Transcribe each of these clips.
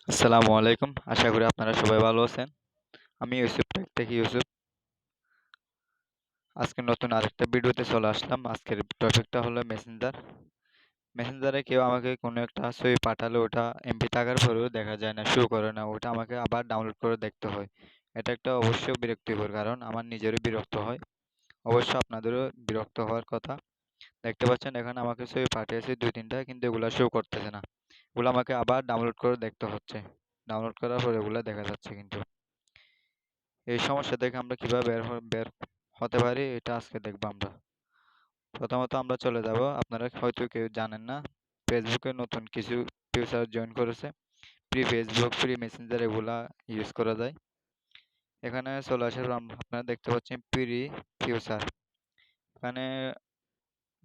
আসসালামু আলাইকুম। আশা করি আপনারা সবাই ভালো আছেন। আমি ইউসুফ টেক থেকে ইউসুফ। আজকে নতুন আরেকটা ভিডিওতে চলে আসলাম। আজকের টপিকটা হলো মেসেঞ্জার। মেসেঞ্জারে কেউ আমাকে কোনো একটা ছবি পাঠালে ওটা এমপি থাকার পরেও দেখা যায় না, শো করে না। ওটা আমাকে আবার ডাউনলোড করে দেখতে হয়। এটা একটা অবশ্যই বিরক্তিকর, কারণ আমার নিজেরও বিরক্ত হয়। অবশ্য আপনাদেরও বিরক্ত হওয়ার কথা। দেখতে পাচ্ছেন এখানে আমাকে ছবি পাঠিয়েছে ২-৩টা, কিন্তু এগুলা শো করতেছে না। এগুলো আমাকে আবার ডাউনলোড করে দেখতে হচ্ছে। ডাউনলোড করার পর এগুলা দেখা যাচ্ছে কিন্তু। এই সমস্যা থেকে আমরা কিভাবে বের হতে পারি, এটা আজকে দেখবো আমরা। প্রথমত আমরা চলে যাব, আপনারা হয়তো কেউ জানেন না, ফেসবুকে নতুন কিছু ফিচার জয়েন করেছে। ফ্রি ফেসবুক, ফ্রি মেসেঞ্জার এগুলা ইউজ করা যায়। এখানে চলে আসার পর আপনারা দেখতে পাচ্ছেন ফ্রি ফিচার। এখানে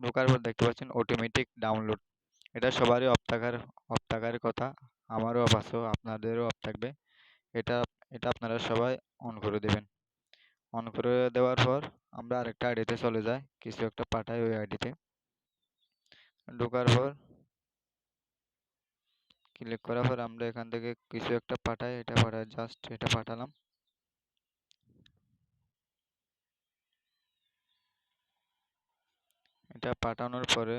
ঢোকার পর দেখতে পাচ্ছেন অটোমেটিক ডাউনলোড। এটা সবারই অফ থাকার কথা। আমারও অফ আছে, আপনাদেরও অফ থাকবে। এটা এটা আপনারা সবাই অন করে দেবেন। অন করে দেওয়ার পর আমরা আরেকটা আইডিতে চলে যাই, কিছু একটা পাঠাই ওই আইডিতে। ঢোকার পর ক্লিক করার পর আমরা এখান থেকে কিছু একটা পাঠাই, এটা পাঠাই, জাস্ট এটা পাঠালাম। এটা পাঠানোর পরে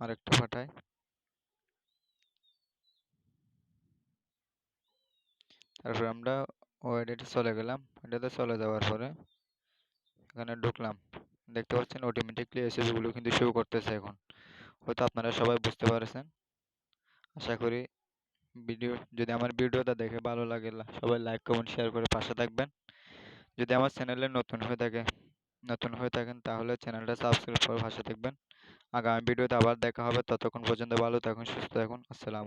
আরেকটা পাঠাই। তারপর আমরা ওই আইডিতে চলে গেলাম। এটাতে চলে যাওয়ার পরে এখানে ঢুকলাম। দেখতে পাচ্ছেন অটোমেটিকলি এসএসজি গুলো কিন্তু শো করতেছে এখন। হয়তো আপনারা সবাই বুঝতে পারছেন। আশা করি যদি আমার ভিডিওটা দেখে ভালো লাগে, সবাই লাইক কমেন্ট শেয়ার করে পাশে থাকবেন। যদি আমার চ্যানেলে নতুন হয়ে থাকেন তাহলে চ্যানেলটা সাবস্ক্রাইব করে পাশে থাকবেন। আগামী ভিডিওতে আবার দেখা হবে। ততক্ষণ পর্যন্ত ভালো থাকুন, সুস্থ থাকুন। আসসালামু